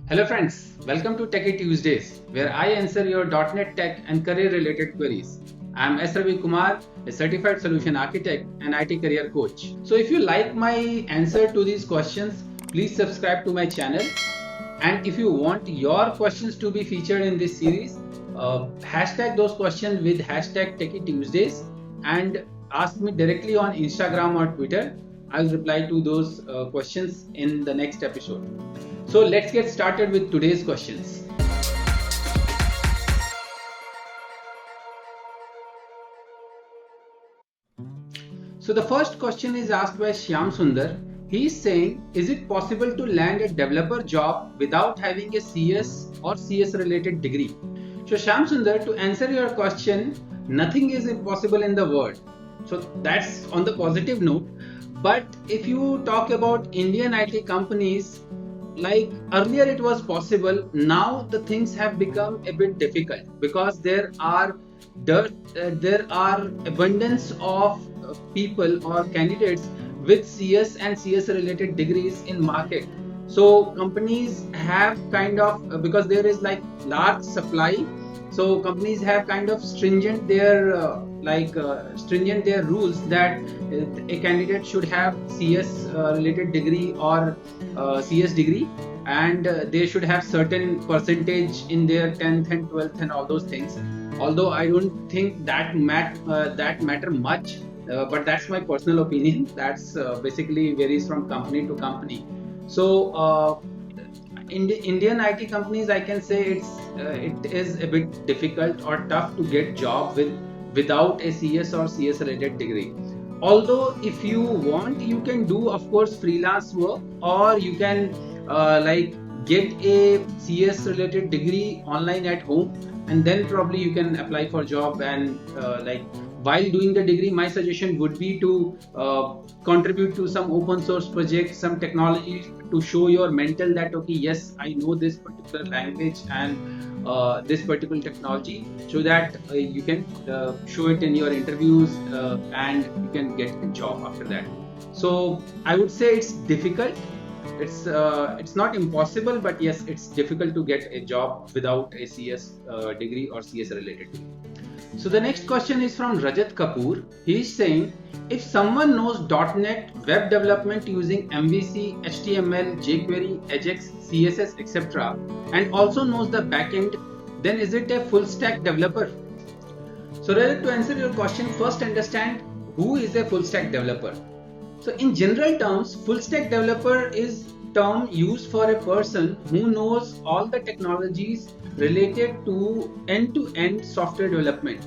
Hello friends, welcome to Techie Tuesdays, where I answer your .NET Tech and career related queries. I am S. Ravi Kumar, a certified solution architect and IT career coach. So if you like my answer to these questions, please subscribe to my channel. And if you want your questions to be featured in this series, hashtag those questions with hashtag Techie Tuesdays and ask me directly on Instagram or Twitter. I'll reply to those questions in the next episode. So let's get started with today's questions. So the first question is asked by Shyam Sundar. He is saying, is it possible to land a developer job without having a CS or CS related degree? So Shyam Sundar, to answer your question, nothing is impossible in the world. So that's on the positive note. But if you talk about Indian IT companies, like earlier it was possible, now the things have become a bit difficult because there are abundance of people or candidates with CS and CS related degrees in market. So companies have kind of because there is like large supply, so companies have kind of stringent their rules that a candidate should have CS related degree or CS degree, and they should have certain percentage in their 10th and 12th and all those things. Although I don't think that matter much, but that's my personal opinion. That's basically varies from company to company. So in the Indian IT companies, I can say it is a bit difficult or tough to get job without a CS or CS related degree. Although if you want, you can do of course freelance work, or you can get a CS related degree online at home, and then probably you can apply for job. And while doing the degree, my suggestion would be to contribute to some open source project, some technology, to show your mental that okay, yes, I know this particular language and this particular technology, so that you can show it in your interviews and you can get a job after that. So I would say it's difficult. It's not impossible, but yes, it's difficult to get a job without a CS degree or CS related degree. So the next question is from Rajat Kapoor. He is saying, if someone knows .NET web development using MVC, HTML, jQuery, Ajax, CSS, etc., and also knows the backend, then is it a full stack developer? So Rajat, to answer your question, first understand who is a full stack developer. So in general terms, full stack developer is term used for a person who knows all the technologies related to end-to-end software development.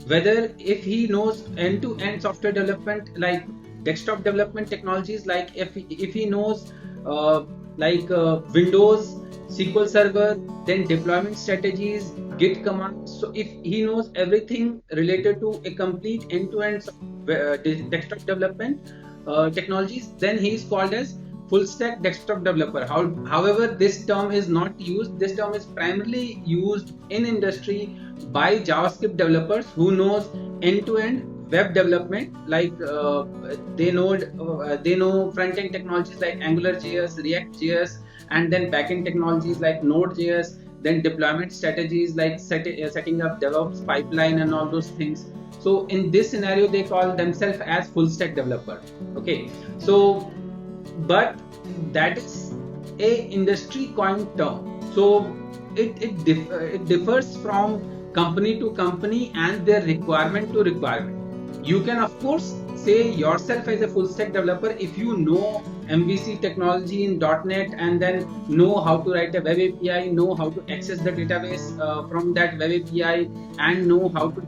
Whether if he knows end-to-end software development like desktop development technologies, like if he knows Windows, SQL Server, then deployment strategies, Git commands. So if he knows everything related to a complete end-to-end desktop development technologies, then he is called as full stack desktop developer. However, this term is not used. This term is primarily used in industry by JavaScript developers who knows end-to-end web development, like they know front-end technologies like AngularJS, React.js, and then back-end technologies like Node.js, then deployment strategies like setting up DevOps pipeline and all those things. So in this scenario, they call themselves as full stack developer. Okay, so but that is a industry coined term. So it differs from company to company and their requirement to requirement. You can of course say yourself as a full stack developer if you know MVC technology in .NET, and then know how to write a web API, know how to access the database from that web API, and know how to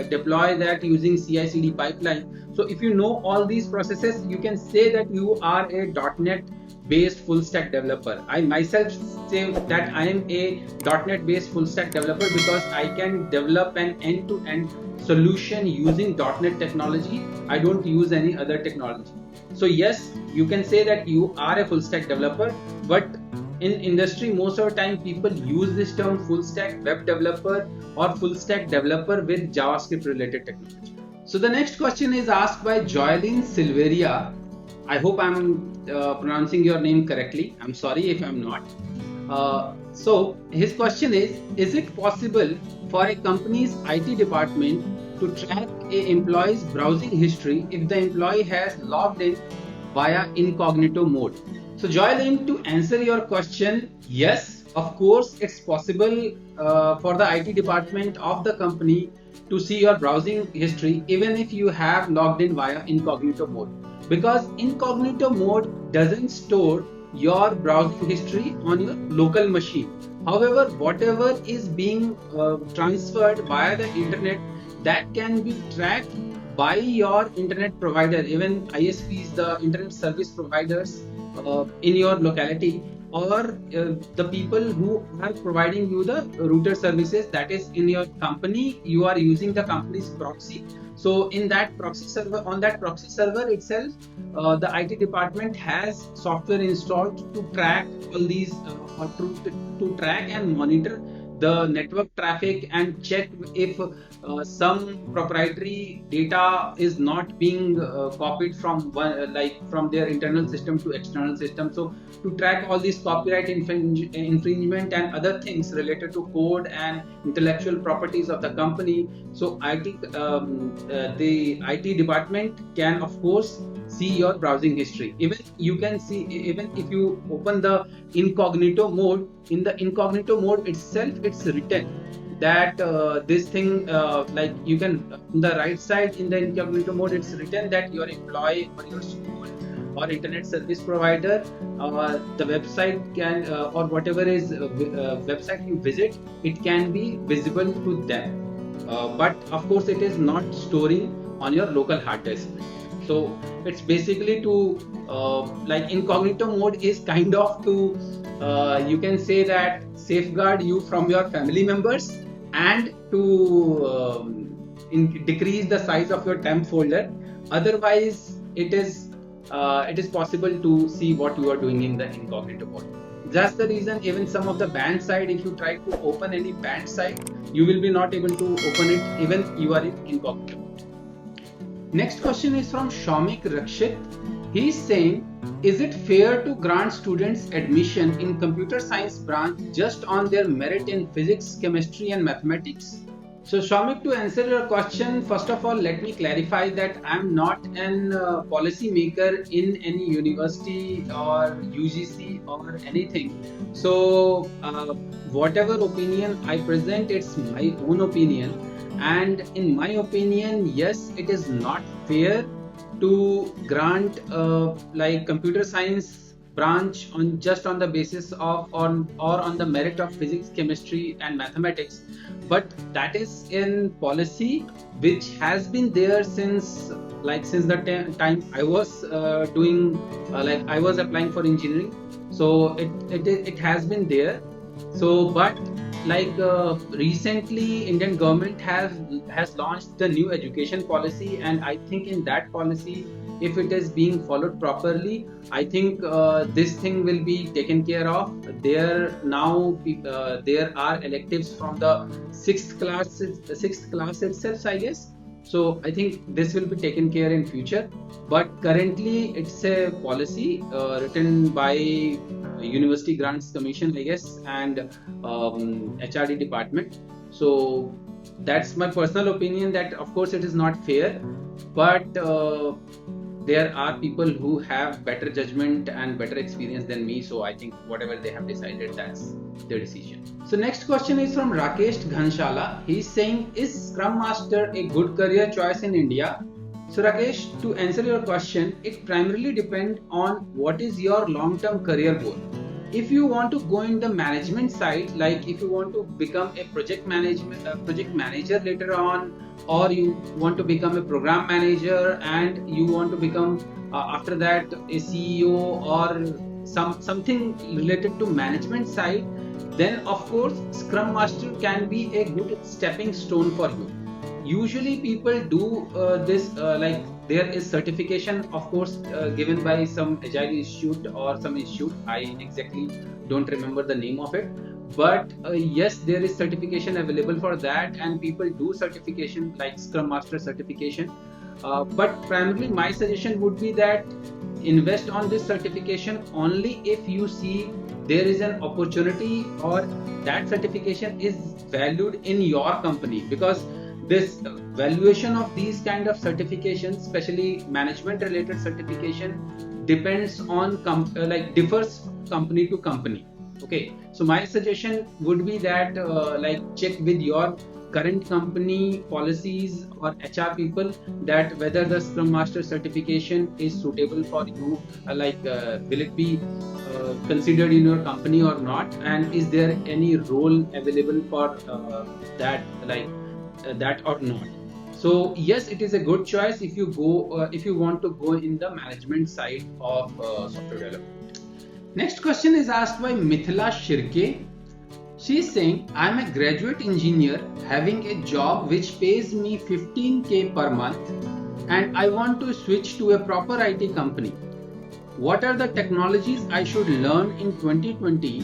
deploy that using CI/CD pipeline. So if you know all these processes, you can say that you are a .NET based full stack developer. I myself say that I am a .NET based full stack developer because I can develop an end-to-end solution using .NET technology. I don't use any other technology. So yes, you can say that you are a full stack developer, but in industry, most of the time people use this term full stack web developer or full stack developer with JavaScript related technology. So the next question is asked by Joylene Silveria. I hope I'm pronouncing your name correctly. I'm sorry if I'm not. So his question is it possible for a company's IT department to track a employee's browsing history if the employee has logged in via incognito mode? So Joylene, to answer your question, yes, of course, it's possible for the IT department of the company to see your browsing history even if you have logged in via incognito mode, because incognito mode doesn't store your browsing history on your local machine. However, whatever is being transferred via the internet, that can be tracked by your internet provider, even ISPs, the internet service providers in your locality, or the people who are providing you the router services, that is in your company. You are using the company's proxy. So in that proxy server, on that proxy server itself, the IT department has software installed to track all these, or to track and monitor the network traffic and check if some proprietary data is not being copied from one, like from their internal system to external system. So to track all these copyright infringement and other things related to code and intellectual properties of the company. So the IT department can of course see your browsing history. Even you can see, even if you open the incognito mode, in the incognito mode itself it's written that this thing, like you can, on the right side in the incognito mode, it's written that your employee or your school or internet service provider, the website can, or whatever is website you visit, it can be visible to them, but of course it is not storing on your local hard disk. So it's basically to like incognito mode is kind of to you can say that safeguard you from your family members, and to decrease the size of your temp folder. Otherwise it is possible to see what you are doing in the incognito mode. That's the reason even some of the banned site, if you try to open any banned site, you will be not able to open it even you are in incognito mode. Next question is from Shamik Rakshit. He is saying, is it fair to grant students admission in computer science branch just on their merit in physics, chemistry and mathematics? So Shamik, to answer your question, first of all, let me clarify that I am not an policy maker in any university or UGC or anything. So whatever opinion I present, it's my own opinion. And in my opinion, yes, it is not fair to grant like computer science branch on just on the basis of or on the merit of physics, chemistry and mathematics. But that is in policy which has been there since the time I was doing like I was applying for engineering. So it has been there. So but like recently Indian government has launched the new education policy, and I think in that policy, if it is being followed properly, I think this thing will be taken care of. There now there are electives from the sixth class itself, I guess. So I think this will be taken care in future, but currently it's a policy written by University Grants Commission, I guess, and HRD department. So that's my personal opinion, that of course it is not fair, but there are people who have better judgment and better experience than me. So I think whatever they have decided, that's their decision. So next question is from Rakesh Ghanshala. He's saying, is Scrum Master a good career choice in India? So Rakesh, to answer your question, it primarily depends on what is your long-term career goal. If you want to go in the management side, like if you want to become a project manager later on, or you want to become a program manager and you want to become after that a CEO or something related to management side, then of course Scrum Master can be a good stepping stone for you. Usually people do this like there is certification, of course, given by some Agile institute or some institute. I exactly don't remember the name of it, but yes, there is certification available for that, and people do certification like Scrum Master certification. But primarily my suggestion would be that invest on this certification only if you see there is an opportunity or that certification is valued in your company, because this valuation of these kind of certifications, especially management related certification, depends on differs company to company. Okay, so my suggestion would be that check with your current company policies or HR people that whether the Scrum Master certification is suitable for you, will it be considered in your company or not, and is there any role available for that or not. So yes, it is a good choice if you go if you want to go in the management side of software development. Next question is asked by Mithila Shirke. She is saying, I am a graduate engineer having a job which pays me 15k per month and I want to switch to a proper IT company. What are the technologies I should learn in 2020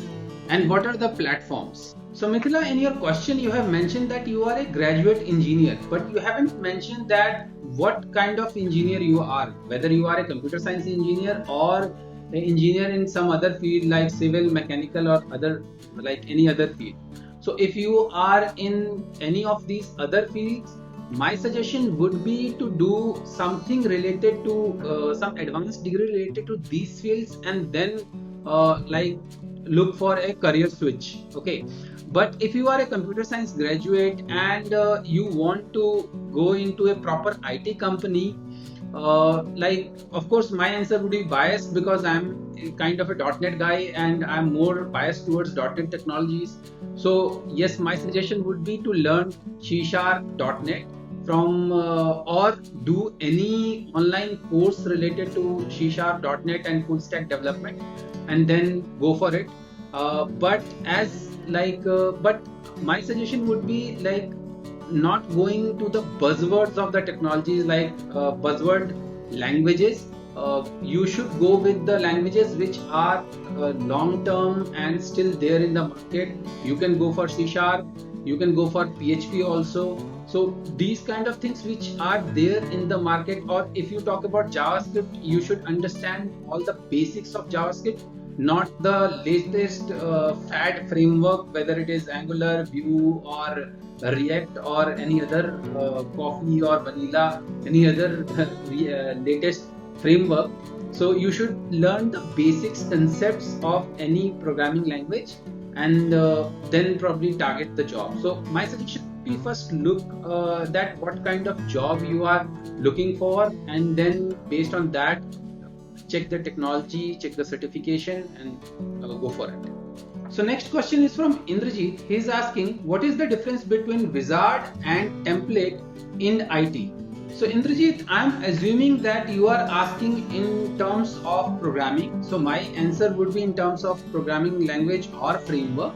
and what are the platforms? So Mithila, in your question you have mentioned that you are a graduate engineer, but you haven't mentioned that what kind of engineer you are, whether you are a computer science engineer or an engineer in some other field like civil, mechanical or other, like any other field. So if you are in any of these other fields, my suggestion would be to do something related to some advanced degree related to these fields and then look for a career switch. Okay, but if you are a computer science graduate and you want to go into a proper IT company, of course my answer would be biased because I'm kind of a .NET guy and I'm more biased towards .NET technologies. So yes, my suggestion would be to learn C# .NET from or do any online course related to C# .NET and full stack development and then go for it. But my suggestion would be not going to the buzzwords of the technologies buzzword languages. You should go with the languages which are long term and still there in the market. You can go for C#, you can go for PHP also. So these kind of things which are there in the market, or if you talk about JavaScript, you should understand all the basics of JavaScript, not the latest fad framework, whether it is Angular, Vue or React or any other Coffee or Vanilla, any other latest framework. So you should learn the basics concepts of any programming language and then probably target the job. So my suggestion would be first look that what kind of job you are looking for, and then based on that check the technology, check the certification and go for it. So next question is from Indrajit. He is asking, what is the difference between wizard and template in IT? So Indrajit, I am assuming that you are asking in terms of programming. So my answer would be in terms of programming language or framework.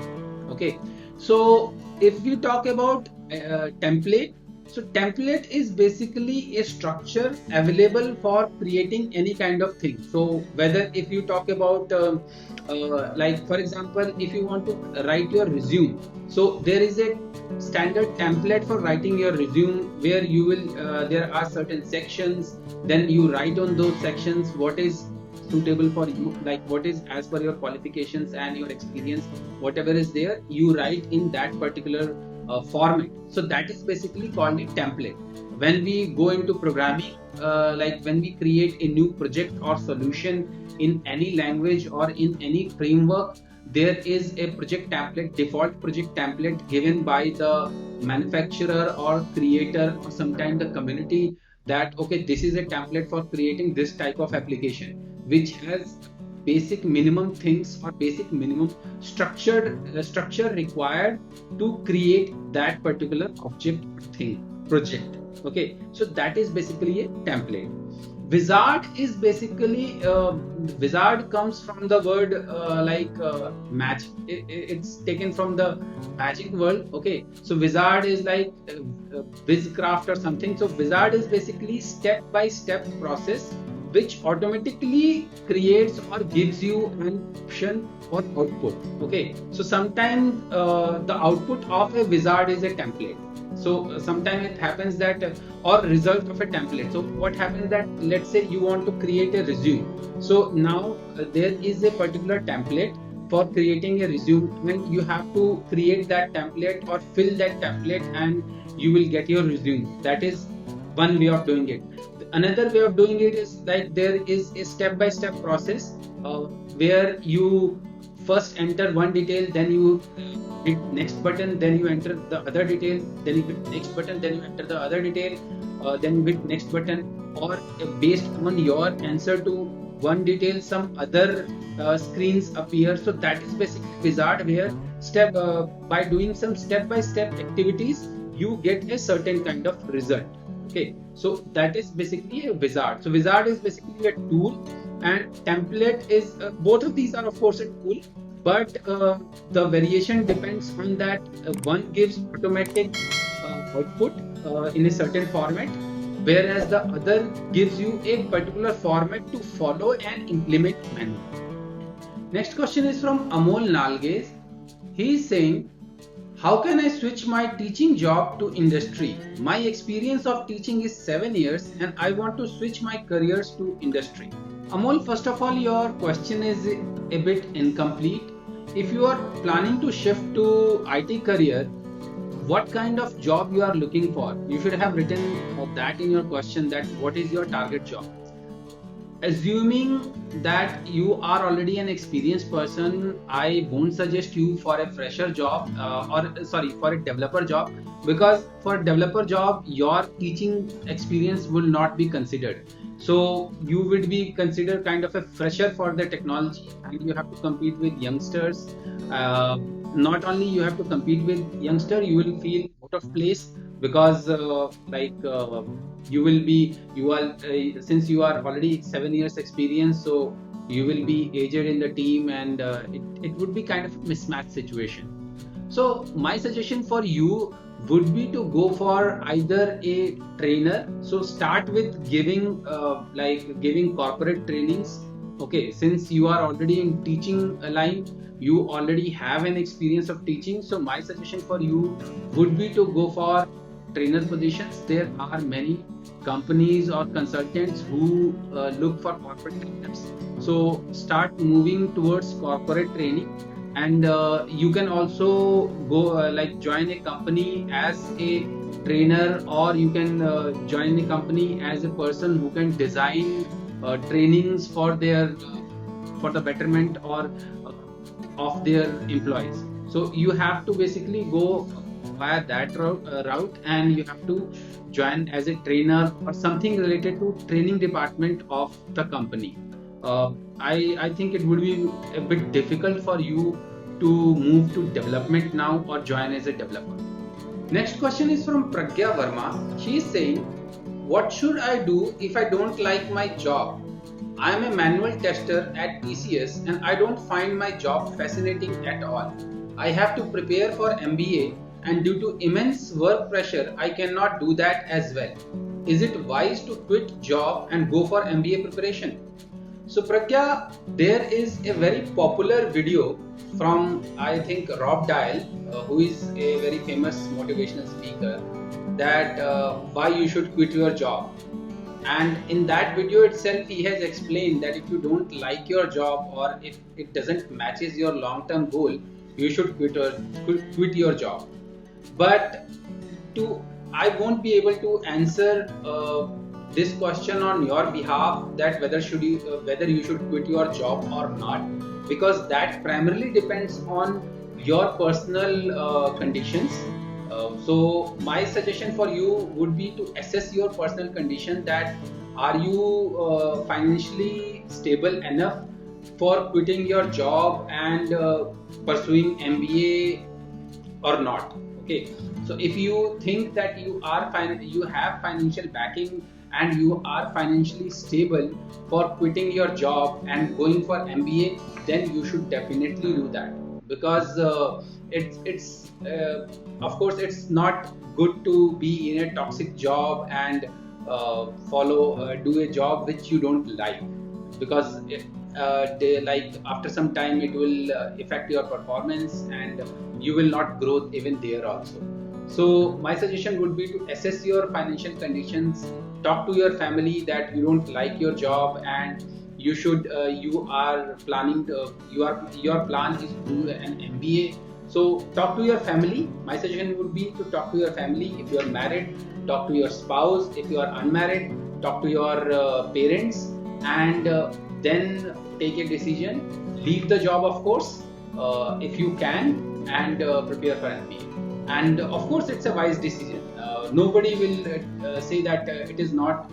Okay. So if we talk about template, so template is basically a structure available for creating any kind of thing. So whether if you talk about for example, if you want to write your resume, so there is a standard template for writing your resume where you will there are certain sections, then you write on those sections what is suitable for you, like what is as per your qualifications and your experience, whatever is there you write in that particular format. So that is basically called a template. When we go into programming, when we create a new project or solution in any language or in any framework, there is a project template, default project template given by the manufacturer or creator or sometimes the community, that okay, this is a template for creating this type of application which has basic minimum things or basic minimum structure required to create that particular object thing project. Okay, so that is basically a template. Wizard is basically wizard comes from the word magic. It's taken from the magic world. Okay, so wizard is like wizcraft or something. So wizard is basically step-by-step process which automatically creates or gives you an option or output. Okay, so sometimes the output of a wizard is a template. So sometimes it happens that or result of a template. So what happens that, let's say you want to create a resume. So now there is a particular template for creating a resume, and you have to create that template or fill that template, and you will get your resume. That is one way of doing it. Another way of doing it is like there is a step-by-step process where you first enter one detail, then you hit next button, then you enter the other detail, then you hit next button, then you enter the other detail, then you hit next button, or based on your answer to one detail, some other screens appear. So that is basically wizard, where by doing some step-by-step activities, you get a certain kind of result. Okay, so that is basically a wizard. So wizard is basically a tool, and template is both of these are of course a tool, but the variation depends on that one gives automatic output in a certain format, whereas the other gives you a particular format to follow and implement manually. Next question is from Amol Nalges. He is saying, how can I switch my teaching job to industry? My experience of teaching is 7 years and I want to switch my careers to industry. Amol, first of all, your question is a bit incomplete. If you are planning to shift to IT career, what kind of job you are looking for? You should have written that in your question, that what is your target job. Assuming that you are already an experienced person, I won't suggest you for a fresher job for a developer job, because for a developer job your teaching experience will not be considered. So you would be considered kind of a fresher for the technology, and you have to compete with youngsters. Not only you have to compete with youngster, you will feel out of place, because since you are already 7 years experience, so you will be aged in the team, and it would be kind of a mismatch situation. So my suggestion for you would be to go for either a trainer. So start with giving corporate trainings. Okay, since you are already in teaching line, you already have an experience of teaching, so my suggestion for you would be to go for trainer positions. There are many companies or consultants who look for corporate trainers, so start moving towards corporate training. And you can also go join a company as a trainer, or you can join a company as a person who can design trainings for the betterment or of their employees. So you have to basically go via that route, and you have to join as a trainer or something related to training department of the company. I think it would be a bit difficult for you to move to development now or join as a developer. Next question is from Pragya Verma. She is saying, what should I do if I don't like my job? I am a manual tester at TCS and I don't find my job fascinating at all. I have to prepare for MBA, and due to immense work pressure, I cannot do that as well. Is it wise to quit job and go for MBA preparation? So Pragya, there is a very popular video from, I think, Rob Dial, who is a very famous motivational speaker, that why you should quit your job. And in that video itself, he has explained that if you don't like your job, or if it doesn't matches your long-term goal, you should quit your job. But I won't be able to answer this question on your behalf, that whether you should quit your job or not, because that primarily depends on your personal conditions. So my suggestion for you would be to assess your personal condition, that are you financially stable enough for quitting your job and pursuing MBA or not. Okay, so if you think that you have financial backing and you are financially stable for quitting your job and going for MBA, then you should definitely do that, because it's of course it's not good to be in a toxic job and do a job which you don't like, because after some time it will affect your performance and you will not grow even there also. So my suggestion would be to assess your financial conditions, talk to your family that you don't like your job and you are planning your plan is to do an MBA. So talk to your family. My suggestion would be to talk to your family. If you are married, talk to your spouse. If you are unmarried, talk to your parents, and then take a decision. Leave the job, of course, if you can, and prepare for MBA. And of course, it's a wise decision. Nobody will say that it is not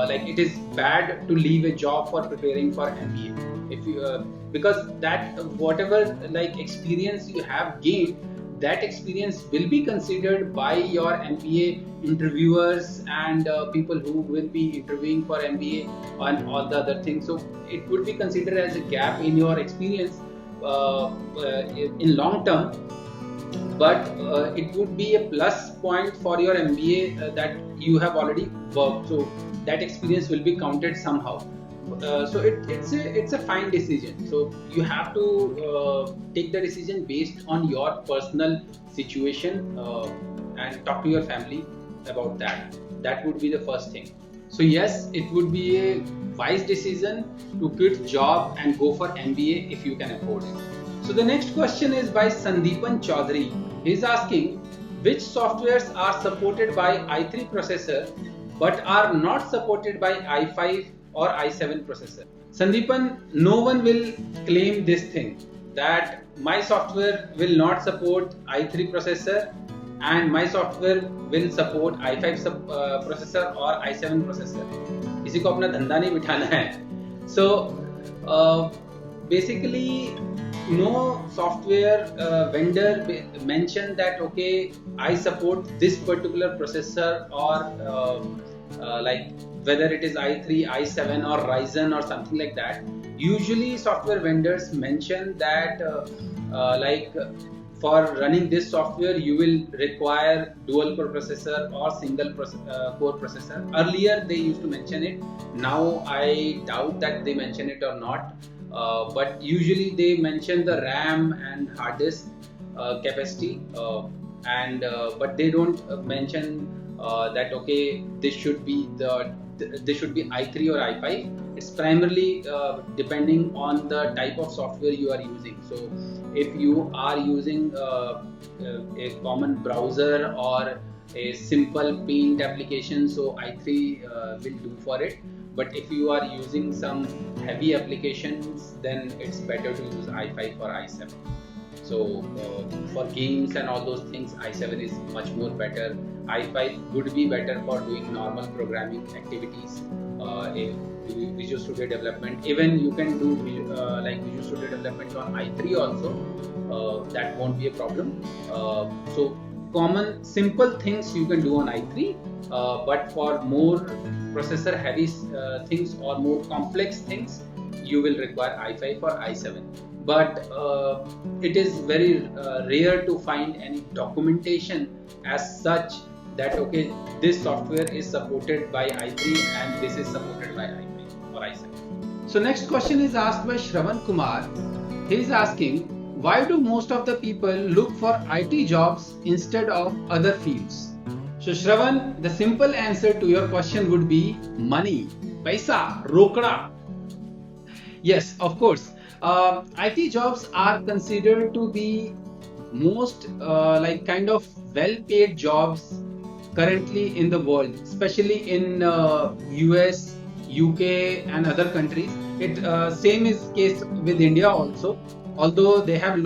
like it is bad to leave a job for preparing for MBA. If you because that whatever like experience you have gained, that experience will be considered by your MBA interviewers and people who will be interviewing for MBA and all the other things. So it would be considered as a gap in your experience in long term, but it would be a plus point for your MBA that you have already worked. So that experience will be counted somehow. So it's a fine decision. So you have to take the decision based on your personal situation and talk to your family about that. That would be the first thing. So yes, it would be a wise decision to quit job and go for MBA if you can afford it. So the next question is by Sandeepan Chaudhary. He is asking which softwares are supported by i3 processor but are not supported by i5 or i7 processor. Sandeepan, no one will claim this thing that my software will not support i3 processor and my software will support i5 processor or i7 processor. किसी को अपना धंधा नहीं बिठाना है. So basically no software vendor mentioned that okay, I support this particular processor or like whether it is i3, i7 or Ryzen or something like that. Usually software vendors mention that like for running this software you will require dual core processor or single core processor. Earlier they used to mention it. Now I doubt that they mention it or not. But usually they mention the RAM and hard disk capacity, but they don't mention that okay, this should be i3 or i5. It's primarily depending on the type of software you are using. So if you are using a common browser or a simple paint application, so i3 will do for it. But if you are using some heavy applications, then it's better to use i5 or i7. So for games and all those things, i7 is much more better. i5 would be better for doing normal programming activities. Visual Studio development, even you can do like Visual Studio development on i3 also. That won't be a problem. So common simple things you can do on i3, but for more processor heavy things or more complex things, you will require i5 or i7. But it is very rare to find any documentation as such that okay, this software is supported by i3 and this is supported by i5 or i7. So next question is asked by Shravan Kumar. He is asking, why do most of the people look for IT jobs instead of other fields? So Shravan, the simple answer to your question would be money, paisa, rokda. Yes, of course. IT jobs are considered to be most like kind of well-paid jobs currently in the world, especially in US, UK and other countries. It same is case with India also. Although they have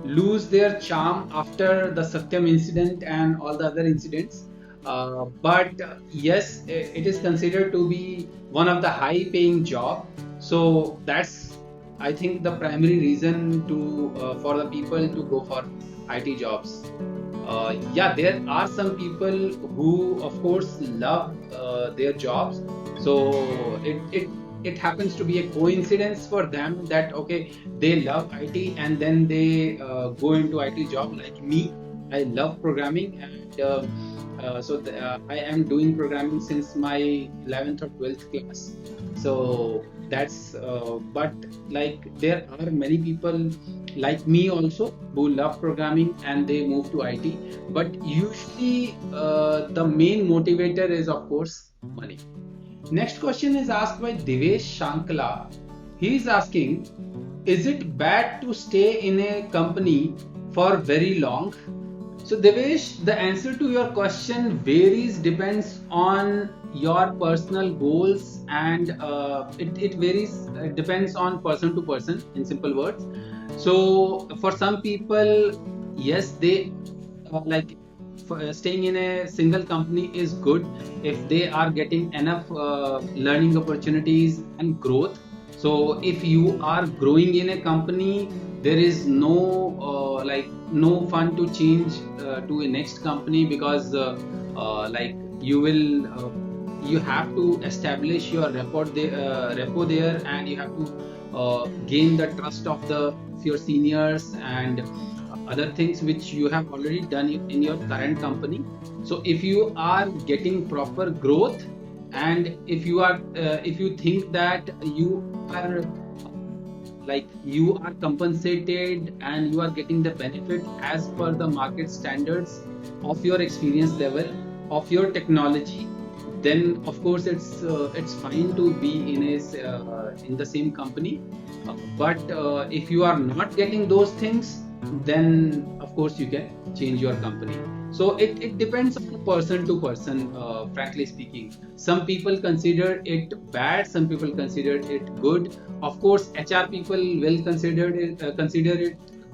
lose their charm after the Satyam incident and all the other incidents. But yes, it is considered to be one of the high-paying job. So that's, I think, the primary reason to for the people to go for IT jobs. Yeah, there are some people who, of course, love their jobs. So it happens to be a coincidence for them that okay, they love IT and then they go into IT job. Like me, I love programming, and I am doing programming since my 11th or 12th class. So that's but like there are many people like me also who love programming and they move to IT. But usually the main motivator is of course money. Next question is asked by Divesh Shankala. He is asking, is it bad to stay in a company for very long? So Devesh, the answer to your question varies, depends on your personal goals, and it varies, it depends on person to person, in simple words. So for some people, yes, they like staying in a single company is good if they are getting enough learning opportunities and growth. So if you are growing in a company, there is no fun to change to a next company, because like you will you have to establish your repo there, and you have to gain the trust of your seniors and other things which you have already done in your current company. So if you are getting proper growth, and if you think that are you are compensated and you are getting the benefit as per the market standards of your experience level, of your technology, then of course it's fine to be in the same company. But if you are not getting those things, then of course you can change your company. So it depends on person to person, frankly speaking. Some people consider it bad, some people consider it good. Of course, HR people will consider it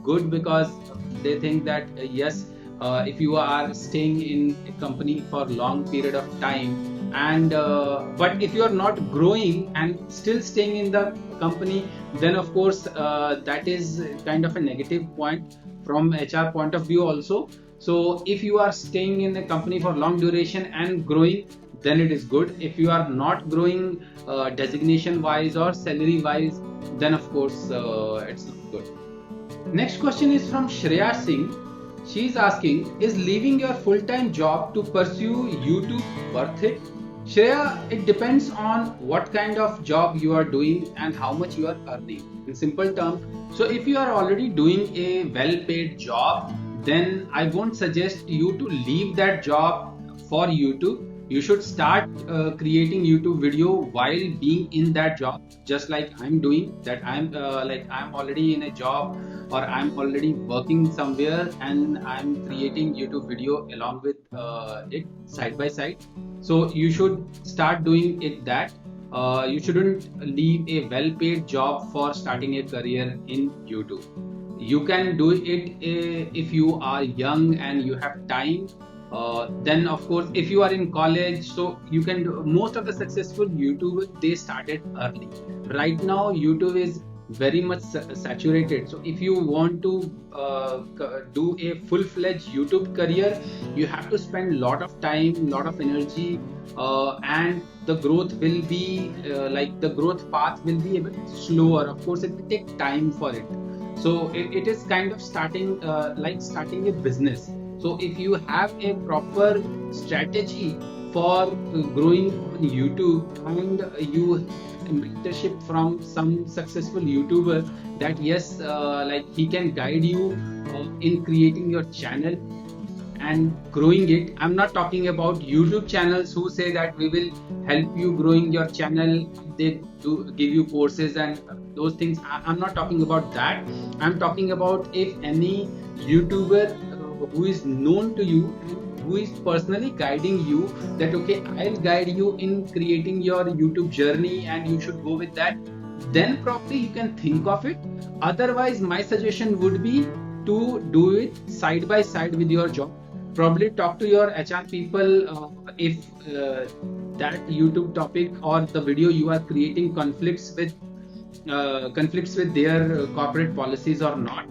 good, because they think that yes, if you are staying in a company for long period of time, and but if you are not growing and still staying in the company, then of course that is kind of a negative point from HR point of view also. So if you are staying in a company for long duration and growing, then it is good. If you are not growing designation wise or salary wise, then of course it's not good. Next question is from Shreya Singh. She is asking, is leaving your full-time job to pursue YouTube worth it? Shreya, it depends on what kind of job you are doing and how much you are earning. In simple terms, so if you are already doing a well-paid job, then I won't suggest you to leave that job for YouTube. You should start creating YouTube video while being in that job, just like I'm doing that. I'm already in a job, or I'm already working somewhere, and I'm creating YouTube video along with it side by side. So you should start doing it that. You shouldn't leave a well-paid job for starting a career in YouTube. You can do it if you are young and you have time. Then of course, if you are in college, so you can do. Most of the successful YouTubers, they started early. Right now YouTube is very much saturated. So if you want to do a full-fledged YouTube career, you have to spend a lot of time, lot of energy, and the growth will be the growth path will be a bit slower. Of course, it will take time for it. So it is kind of starting starting a business. So if you have a proper strategy for growing on YouTube, and you mentorship from some successful YouTuber, that yes, he can guide you in creating your channel and growing it. I'm not talking about YouTube channels who say that we will help you growing your channel. They do give you courses and those things. I'm not talking about that. I'm talking about if any YouTuber who is known to you and who is personally guiding you, that okay, I'll guide you in creating your YouTube journey and you should go with that, then probably you can think of it. Otherwise, my suggestion would be to do it side by side with your job. Probably talk to your HR people if that YouTube topic or the video you are creating conflicts with their corporate policies or not.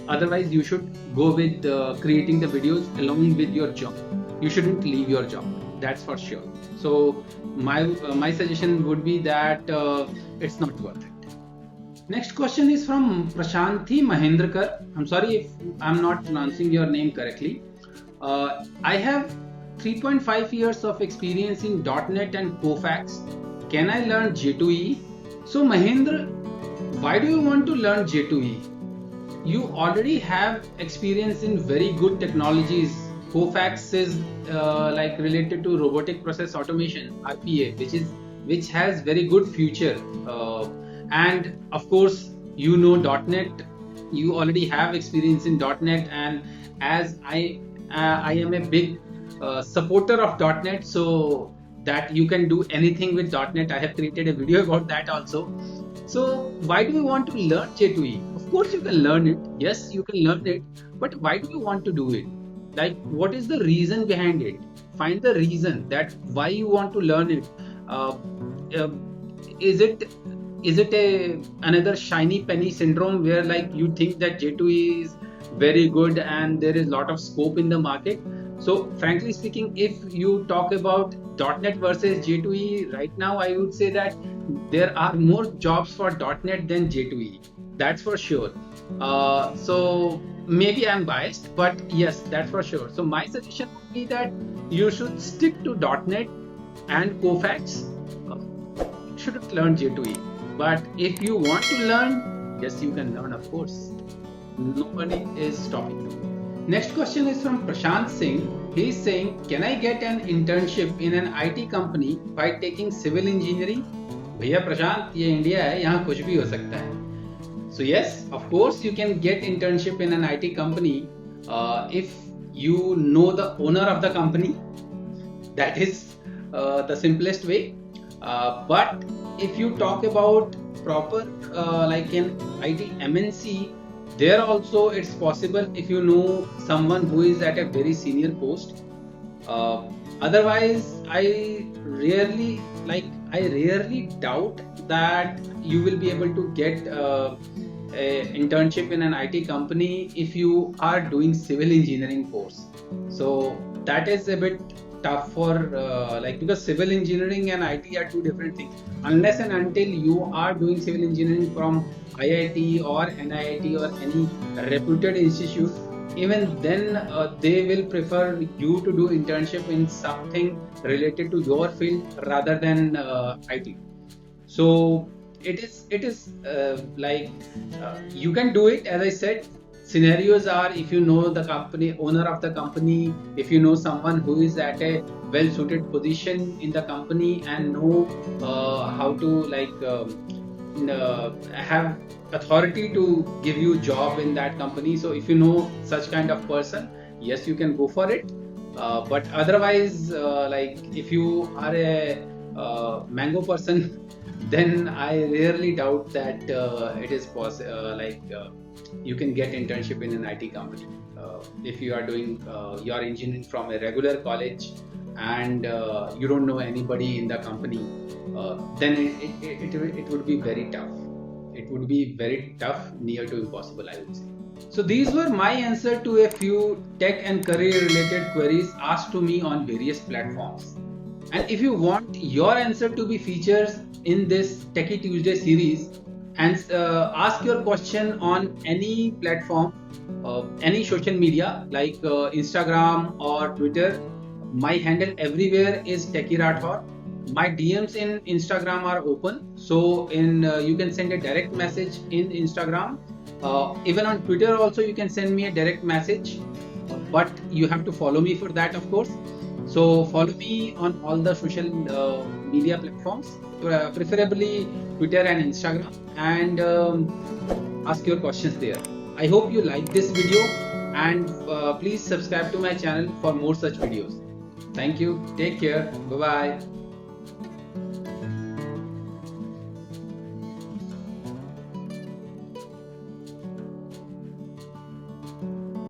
Otherwise, you should go with creating the videos along with your job. You shouldn't leave your job. That's for sure. So my suggestion would be that it's not worth it. Next question is from Prashanthi Mahendrakar. I'm sorry if I'm not pronouncing your name correctly. I have 3.5 years of experience in .NET and Kofax. Can I learn J2E? So Mahendra, why do you want to learn J2E? You already have experience in very good technologies Kofax is like related to robotic process automation (RPA), which has very good future. And of course, you know .NET. You already have experience in .NET, and as I am a big supporter of .NET, so that you can do anything with .NET. I have created a video about that also. So why do you want to learn J2E? Of course you can learn it. Yes, you can learn it. But why do you want to do it? Like, what is the reason behind it? Find the reason that why you want to learn it. Uh, uh, is it another shiny penny syndrome where like you think that J2E is very good and there is a lot of scope in the market? So frankly speaking, if you talk about .NET versus J2E right now, I would say that there are more jobs for .NET than J2E. That's for sure. So maybe I'm biased, but yes, that's for sure. So my suggestion would be that you should stick to .NET and Kofax. You shouldn't learn J2E. But if you want to learn, yes, you can learn, of course. Nobody is stopping you. Next question is from Prashant Singh. He is saying, can I get an internship in an IT company by taking civil engineering? भैया प्रशांत, ये India है, यहाँ कुछ भी हो सकता है. So yes, of course you can get internship in an IT company if you know the owner of the company. That is the simplest way. But if you talk about proper like an IT MNC, there also it's possible if you know someone who is at a very senior post. Otherwise, I rarely doubt that you will be able to get a internship in an IT company if you are doing civil engineering course. So that is a bit tough for because civil engineering and IT are two different things. Unless and until you are doing civil engineering from IIT or NIIT or any reputed institute, even then they will prefer you to do internship in something related to your field rather than IT. So it is you can do it. As I said, scenarios are if you know the company owner of the company, if you know someone who is at a well suited position in the company and know how to have authority to give you job in that company. So if you know such kind of person, yes, you can go for it. But otherwise, if you are a mango person, then I rarely doubt that it is possible. You can get internship in an IT company if you are doing your engineering from a regular college and you don't know anybody in the company. Then it would be very tough. It would be very tough, near to impossible, I would say. So these were my answer to a few tech and career related queries asked to me on various platforms. And if you want your answer to be featured in this Techie Tuesday series and ask your question on any platform, any social media like Instagram or Twitter, my handle everywhere is Techie Rathor. My DMs in Instagram are open, so you can send a direct message in Instagram. Even on Twitter also you can send me a direct message, but you have to follow me for that, of course. So follow me on all the social media platforms, preferably Twitter and Instagram, and ask your questions there. I hope you like this video, and please subscribe to my channel for more such videos. Thank you. Take care. Bye bye.